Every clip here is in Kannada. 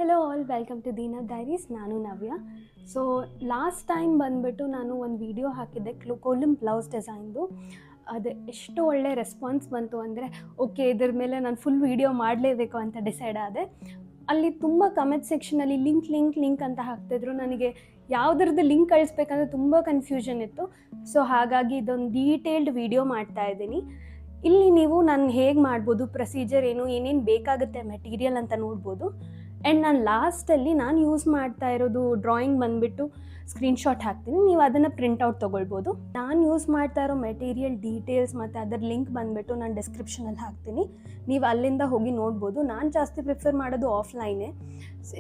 ಹೆಲೋ ಆಲ್, ವೆಲ್ಕಮ್ ಟು ದೀನಾ ಡೈರೀಸ್. ನಾನು ನವ್ಯ. ಸೊ ಲಾಸ್ಟ್ ಟೈಮ್ ಬಂದುಬಿಟ್ಟು ನಾನು ಒಂದು ವಿಡಿಯೋ ಹಾಕಿದ್ದೆ ಕೋಲಮ್ ಬ್ಲೌಸ್ ಡಿಸೈನ್ದು. ಅದು ಎಷ್ಟು ಒಳ್ಳೆ ರೆಸ್ಪಾನ್ಸ್ ಬಂತು ಅಂದರೆ ಓಕೆ, ಇದ್ರ ಮೇಲೆ ನಾನು ಫುಲ್ ವೀಡಿಯೋ ಮಾಡಲೇಬೇಕು ಅಂತ ಡಿಸೈಡ್ ಆದೆ. ಅಲ್ಲಿ ತುಂಬ ಕಮೆಂಟ್ ಸೆಕ್ಷನಲ್ಲಿ ಲಿಂಕ್ ಅಂತ ಹಾಕ್ತಿದ್ರು. ನನಗೆ ಯಾವುದ್ರದ್ದು ಲಿಂಕ್ ಕಳಿಸ್ಬೇಕಂದ್ರೆ ತುಂಬ ಕನ್ಫ್ಯೂಷನ್ ಇತ್ತು. ಸೊ ಹಾಗಾಗಿ ಇದೊಂದು ಡೀಟೇಲ್ಡ್ ವಿಡಿಯೋ ಮಾಡ್ತಾಯಿದ್ದೀನಿ. ಇಲ್ಲಿ ನೀವು ನಾನು ಹೇಗೆ ಮಾಡ್ಬೋದು, ಪ್ರೊಸೀಜರ್ ಏನೇನು ಬೇಕಾಗುತ್ತೆ ಮೆಟೀರಿಯಲ್ ಅಂತ ನೋಡ್ಬೋದು. ಆ್ಯಂಡ್ ನಾನು ಲಾಸ್ಟಲ್ಲಿ ನಾನು ಯೂಸ್ ಮಾಡ್ತಾ ಇರೋದು ಡ್ರಾಯಿಂಗ್ ಬಂದುಬಿಟ್ಟು ಸ್ಕ್ರೀನ್ಶಾಟ್ ಹಾಕ್ತೀನಿ, ನೀವು ಅದನ್ನು ಪ್ರಿಂಟೌಟ್ ತೊಗೊಳ್ಬೋದು. ನಾನು ಯೂಸ್ ಮಾಡ್ತಾ ಇರೋ ಮೆಟೀರಿಯಲ್ ಡೀಟೇಲ್ಸ್ ಮತ್ತು ಅದರ ಲಿಂಕ್ ಬಂದುಬಿಟ್ಟು ನಾನು ಡಿಸ್ಕ್ರಿಪ್ಷನಲ್ಲಿ ಹಾಕ್ತೀನಿ, ನೀವು ಅಲ್ಲಿಂದ ಹೋಗಿ ನೋಡ್ಬೋದು. ನಾನು ಜಾಸ್ತಿ ಪ್ರಿಫರ್ ಮಾಡೋದು ಆಫ್ಲೈನೇ.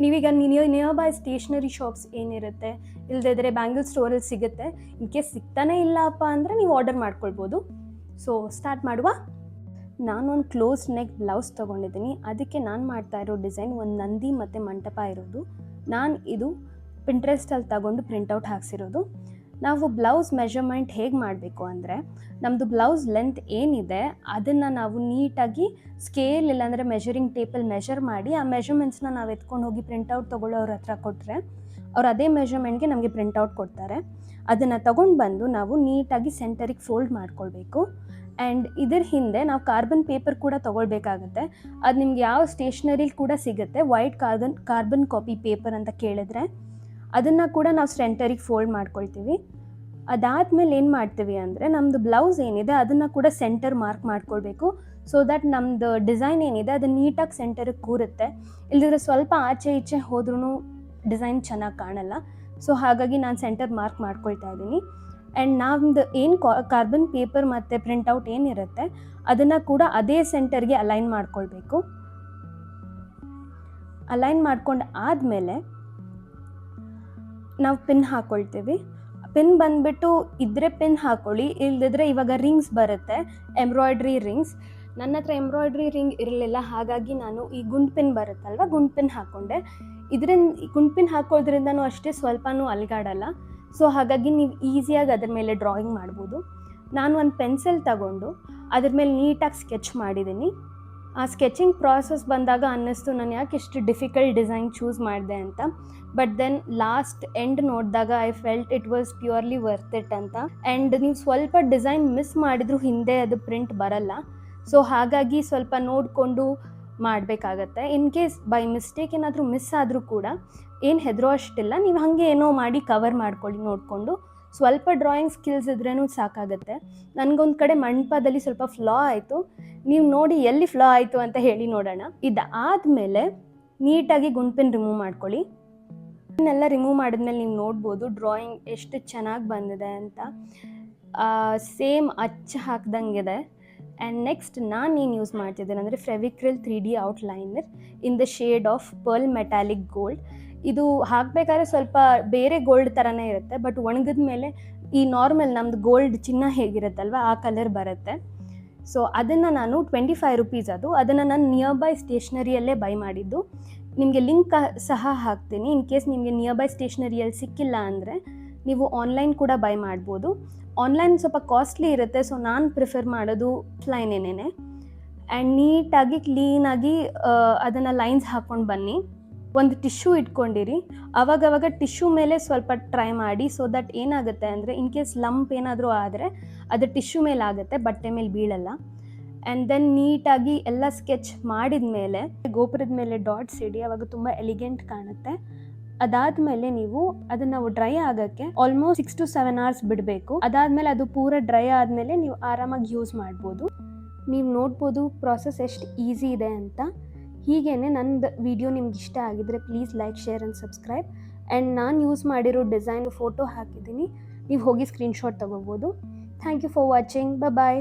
ನೀವೀಗ ನಿಯರ್ ಬೈ ಸ್ಟೇಷ್ನರಿ ಶಾಪ್ಸ್ ಏನಿರುತ್ತೆ, ಇಲ್ಲದಿದ್ದರೆ ಬ್ಯಾಂಗಲ್ ಸ್ಟೋರಲ್ಲಿ ಸಿಗುತ್ತೆ. ಇನ್ ಕೇಸ್ ಸಿಗ್ತಾನೆ ಇಲ್ಲಪ್ಪ ಅಂದರೆ ನೀವು ಆರ್ಡರ್ ಮಾಡ್ಕೊಳ್ಬೋದು. ಸೊ ಸ್ಟಾರ್ಟ್ ಮಾಡುವ. ನಾನೊಂದು ಕ್ಲೋಸ್ ನೆಕ್ ಬ್ಲೌಸ್ ತೊಗೊಂಡಿದ್ದೀನಿ. ಅದಕ್ಕೆ ನಾನು ಮಾಡ್ತಾ ಇರೋ ಡಿಸೈನ್ ಒಂದು ನಂದಿ ಮತ್ತು ಮಂಟಪ ಇರೋದು. ನಾನು ಇದು ಪಿಂಟ್ರೆಸ್ಟಲ್ಲಿ ತಗೊಂಡು ಪ್ರಿಂಟೌಟ್ ಹಾಕ್ಸಿರೋದು. ನಾವು ಬ್ಲೌಸ್ ಮೆಷರ್ಮೆಂಟ್ ಹೇಗೆ ಮಾಡಬೇಕು ಅಂದರೆ, ನಮ್ಮದು ಬ್ಲೌಸ್ ಲೆಂತ್ ಏನಿದೆ ಅದನ್ನು ನಾವು ನೀಟಾಗಿ ಸ್ಕೇಲ್ ಇಲ್ಲಾಂದರೆ ಮೆಷರಿಂಗ್ ಟೇಪಲ್ಲಿ ಮೆಷರ್ ಮಾಡಿ ಆ ಮೆಷರ್ಮೆಂಟ್ಸ್ನ ನಾವು ಎತ್ಕೊಂಡು ಹೋಗಿ ಪ್ರಿಂಟೌಟ್ ತೊಗೊಳ್ಳೋರ ಹತ್ರ ಕೊಟ್ಟರೆ ಅವ್ರು ಅದೇ ಮೆಷರ್ಮೆಂಟ್ಗೆ ನಮಗೆ ಪ್ರಿಂಟೌಟ್ ಕೊಡ್ತಾರೆ. ಅದನ್ನು ತೊಗೊಂಡು ಬಂದು ನಾವು ನೀಟಾಗಿ ಸೆಂಟರಿಗೆ ಫೋಲ್ಡ್ ಮಾಡ್ಕೊಳ್ಬೇಕು. ಆ್ಯಂಡ್ ಇದ್ರ ಹಿಂದೆ ನಾವು ಕಾರ್ಬನ್ ಪೇಪರ್ ಕೂಡ ತೊಗೊಳ್ಬೇಕಾಗತ್ತೆ. ಅದು ನಿಮ್ಗೆ ಯಾವ ಸ್ಟೇಷ್ನರಿಲಿ ಕೂಡ ಸಿಗುತ್ತೆ, ವೈಟ್ ಕಾರ್ಬನ್ ಕಾಪಿ ಪೇಪರ್ ಅಂತ ಕೇಳಿದ್ರೆ ಅದನ್ನು ಕೂಡ ನಾವು ಸೆಂಟರಿಗೆ ಫೋಲ್ಡ್ ಮಾಡ್ಕೊಳ್ತೀವಿ. ಅದಾದಮೇಲೆ ಏನು ಮಾಡ್ತೀವಿ ಅಂದರೆ, ನಮ್ಮದು ಬ್ಲೌಸ್ ಏನಿದೆ ಅದನ್ನು ಕೂಡ ಸೆಂಟರ್ ಮಾರ್ಕ್ ಮಾಡ್ಕೊಳ್ಬೇಕು. ಸೊ ದ್ಯಾಟ್ ನಮ್ಮದು ಡಿಸೈನ್ ಏನಿದೆ ಅದು ನೀಟಾಗಿ ಸೆಂಟರಿಗೆ ಕೂರುತ್ತೆ. ಇಲ್ಲದಿದ್ರೆ ಸ್ವಲ್ಪ ಆಚೆ ಈಚೆ ಹೋದ್ರೂ ಡಿಸೈನ್ ಚೆನ್ನಾಗಿ ಕಾಣಲ್ಲ. ಸೊ ಹಾಗಾಗಿ ನಾನು ಸೆಂಟರ್ ಮಾರ್ಕ್ ಮಾಡ್ಕೊಳ್ತಾ ಇದ್ದೀನಿ. ಆ್ಯಂಡ್ ನಮ್ಮದು ಏನು ಕಾರ್ಬನ್ ಪೇಪರ್ ಮತ್ತು ಪ್ರಿಂಟೌಟ್ ಏನಿರುತ್ತೆ ಅದನ್ನು ಕೂಡ ಅದೇ ಸೆಂಟರ್ಗೆ ಅಲೈನ್ ಮಾಡ್ಕೊಳ್ಬೇಕು. ಅಲೈನ್ ಮಾಡ್ಕೊಂಡು ಆದಮೇಲೆ ನಾವು ಪಿನ್ ಹಾಕ್ಕೊಳ್ತೀವಿ. ಪಿನ್ ಬಂದುಬಿಟ್ಟು ಇದ್ದರೆ ಪಿನ್ ಹಾಕ್ಕೊಳ್ಳಿ, ಇಲ್ಲದಿದ್ರೆ ಇವಾಗ ರಿಂಗ್ಸ್ ಬರುತ್ತೆ, ಎಂಬ್ರಾಯ್ಡ್ರಿ ರಿಂಗ್ಸ್. ನನ್ನ ಹತ್ರ ಎಂಬ್ರಾಯ್ಡ್ರಿ ರಿಂಗ್ ಇರಲಿಲ್ಲ, ಹಾಗಾಗಿ ನಾನು ಈ ಗುಂಡು ಪಿನ್ ಬರುತ್ತಲ್ವ, ಗುಂಡು ಪಿನ್ ಹಾಕ್ಕೊಂಡೆ. ಇದರಿಂದ ಗುಂಡು ಪಿನ್ ಹಾಕೋದ್ರಿಂದನೂ ಅಷ್ಟೇ ಸ್ವಲ್ಪನೂ ಅಲುಗಾಡಲ್ಲ. ಸೊ ಹಾಗಾಗಿ ನೀವು ಈಸಿಯಾಗಿ ಅದ್ರ ಮೇಲೆ ಡ್ರಾಯಿಂಗ್ ಮಾಡ್ಬೋದು. ನಾನು ಒಂದು ಪೆನ್ಸಿಲ್ ತಗೊಂಡು ಅದ್ರ ಮೇಲೆ ನೀಟಾಗಿ ಸ್ಕೆಚ್ ಮಾಡಿದ್ದೀನಿ. ಆ ಸ್ಕೆಚಿಂಗ್ ಪ್ರಾಸೆಸ್ ಬಂದಾಗ ಅನ್ನಿಸ್ತು ನಾನು ಯಾಕೆ ಇಷ್ಟು ಡಿಫಿಕಲ್ಟ್ ಡಿಸೈನ್ ಚೂಸ್ ಮಾಡಿದೆ ಅಂತ. ಬಟ್ ದೆನ್ ಲಾಸ್ಟ್ ಎಂಡ್ ನೋಡಿದಾಗ I felt it was purely worth it ಅಂತ. ಆ್ಯಂಡ್ ನೀವು ಸ್ವಲ್ಪ ಡಿಸೈನ್ ಮಿಸ್ ಮಾಡಿದ್ರು ಹಿಂದೆ ಅದು ಪ್ರಿಂಟ್ ಬರಲ್ಲ. ಸೊ ಹಾಗಾಗಿ ಸ್ವಲ್ಪ ನೋಡಿಕೊಂಡು ಮಾಡಬೇಕಾಗತ್ತೆ. ಇನ್ ಕೇಸ್ ಬೈ ಮಿಸ್ಟೇಕ್ ಏನಾದರೂ ಮಿಸ್ ಆದರೂ ಕೂಡ ಏನು ಹೆದರೋ ಅಷ್ಟಿಲ್ಲ, ನೀವು ಹಾಗೆ ಏನೋ ಮಾಡಿ ಕವರ್ ಮಾಡ್ಕೊಳ್ಳಿ ನೋಡಿಕೊಂಡು. ಸ್ವಲ್ಪ ಡ್ರಾಯಿಂಗ್ ಸ್ಕಿಲ್ಸ್ ಇದ್ರೂ ಸಾಕಾಗುತ್ತೆ. ನನಗೊಂದು ಕಡೆ ಮಂಟಪದಲ್ಲಿ ಸ್ವಲ್ಪ ಫ್ಲಾ ಆಯಿತು, ನೀವು ನೋಡಿ ಎಲ್ಲಿ ಫ್ಲಾ ಆಯಿತು ಅಂತ ಹೇಳಿ ನೋಡೋಣ. ಇದಾದಮೇಲೆ ನೀಟಾಗಿ ಗುಂಪಿನ ರಿಮೂವ್ ಮಾಡ್ಕೊಳ್ಳಿ. ಇದನ್ನೆಲ್ಲ ರಿಮೂವ್ ಮಾಡಿದ್ಮೇಲೆ ನೀವು ನೋಡ್ಬೋದು ಡ್ರಾಯಿಂಗ್ ಎಷ್ಟು ಚೆನ್ನಾಗಿ ಬಂದಿದೆ ಅಂತ. ಸೇಮ್ ಅಚ್ಚ ಹಾಕ್ದಂಗಿದೆ. ಆ್ಯಂಡ್ ನೆಕ್ಸ್ಟ್ ನಾನು ಏನು ಯೂಸ್ ಮಾಡ್ತಿದ್ದೇನೆ ಅಂದರೆ Fevicryl 3D outliner in the shade of pearl metallic gold. ಇದು ಹಾಕಬೇಕಾದ್ರೆ ಸ್ವಲ್ಪ ಬೇರೆ ಗೋಲ್ಡ್ ಥರನೇ ಇರುತ್ತೆ, ಬಟ್ ಒಣಗಿದ ಮೇಲೆ ಈ ನಾರ್ಮಲ್ ನಮ್ಮದು ಗೋಲ್ಡ್ ಚಿನ್ನ ಹೇಗಿರುತ್ತಲ್ವ ಆ ಕಲರ್ ಬರುತ್ತೆ. ಸೊ ಅದನ್ನು ನಾನು 25 ರುಪೀಸ್ ಅದನ್ನು ನಾನು ನಿಯರ್ ಬೈ ಸ್ಟೇಷ್ನರಿಯಲ್ಲೇ ಬೈ ಮಾಡಿದ್ದು. ನಿಮಗೆ ಲಿಂಕ್ ಸಹ ಹಾಕ್ತೀನಿ. ಇನ್ ಕೇಸ್ ನಿಮಗೆ ನಿಯರ್ ಬೈ ಸ್ಟೇಷ್ನರಿಯಲ್ಲಿ ಸಿಕ್ಕಿಲ್ಲ ಅಂದರೆ ನೀವು ಆನ್ಲೈನ್ ಕೂಡ ಬೈ ಮಾಡ್ಬೋದು. ಆನ್ಲೈನ್ ಸ್ವಲ್ಪ ಕಾಸ್ಟ್ಲಿ ಇರುತ್ತೆ, ಸೊ ನಾನು ಪ್ರಿಫರ್ ಮಾಡೋದು ಆಫ್ಲೈನೇನೆ. ಆ್ಯಂಡ್ ನೀಟಾಗಿ ಕ್ಲೀನಾಗಿ ಅದನ್ನು ಲೈನ್ಸ್ ಹಾಕ್ಕೊಂಡು ಬನ್ನಿ. ಒಂದು ಟಿಶ್ಯೂ ಇಟ್ಕೊಂಡಿರಿ, ಆವಾಗವಾಗ ಟಿಶ್ಯೂ ಮೇಲೆ ಸ್ವಲ್ಪ ಟ್ರೈ ಮಾಡಿ. ಸೊ ದಟ್ ಏನಾಗುತ್ತೆ ಅಂದರೆ ಇನ್ ಕೇಸ್ ಲಂಪ್ ಏನಾದರೂ ಆದರೆ ಅದು ಟಿಶ್ಯೂ ಮೇಲೆ ಆಗುತ್ತೆ, ಬಟ್ಟೆ ಮೇಲೆ ಬೀಳಲ್ಲ. ಆ್ಯಂಡ್ ದೆನ್ ನೀಟಾಗಿ ಎಲ್ಲ ಸ್ಕೆಚ್ ಮಾಡಿದ ಮೇಲೆ ಗೋಪುರದ ಮೇಲೆ ಡಾಟ್ಸ್ ಇಡಿ, ಆವಾಗ ತುಂಬ ಎಲಿಗೆಂಟ್ ಕಾಣುತ್ತೆ. ಅದಾದಮೇಲೆ ನೀವು ಅದನ್ನು ಡ್ರೈ ಆಗೋಕ್ಕೆ ಆಲ್ಮೋಸ್ಟ್ 6 to 7 hours ಬಿಡಬೇಕು. ಅದಾದಮೇಲೆ ಅದು ಪೂರ ಡ್ರೈ ಆದಮೇಲೆ ನೀವು ಆರಾಮಾಗಿ ಯೂಸ್ ಮಾಡ್ಬೋದು. ನೀವು ನೋಡ್ಬೋದು ಪ್ರಾಸೆಸ್ ಎಷ್ಟು ಈಸಿ ಇದೆ ಅಂತ. ಹೀಗೇ ನಂದು ವಿಡಿಯೋ ನಿಮ್ಗೆ ಇಷ್ಟ ಆಗಿದ್ರೆ please like, share and subscribe. And ನಾನು ಯೂಸ್ ಮಾಡಿರೋ ಡಿಸೈನ್ ಫೋಟೋ ಹಾಕಿದ್ದೀನಿ, ನೀವು ಹೋಗಿ ಸ್ಕ್ರೀನ್ಶಾಟ್ ತೊಗೋಬೋದು. Thank you for watching. Bye.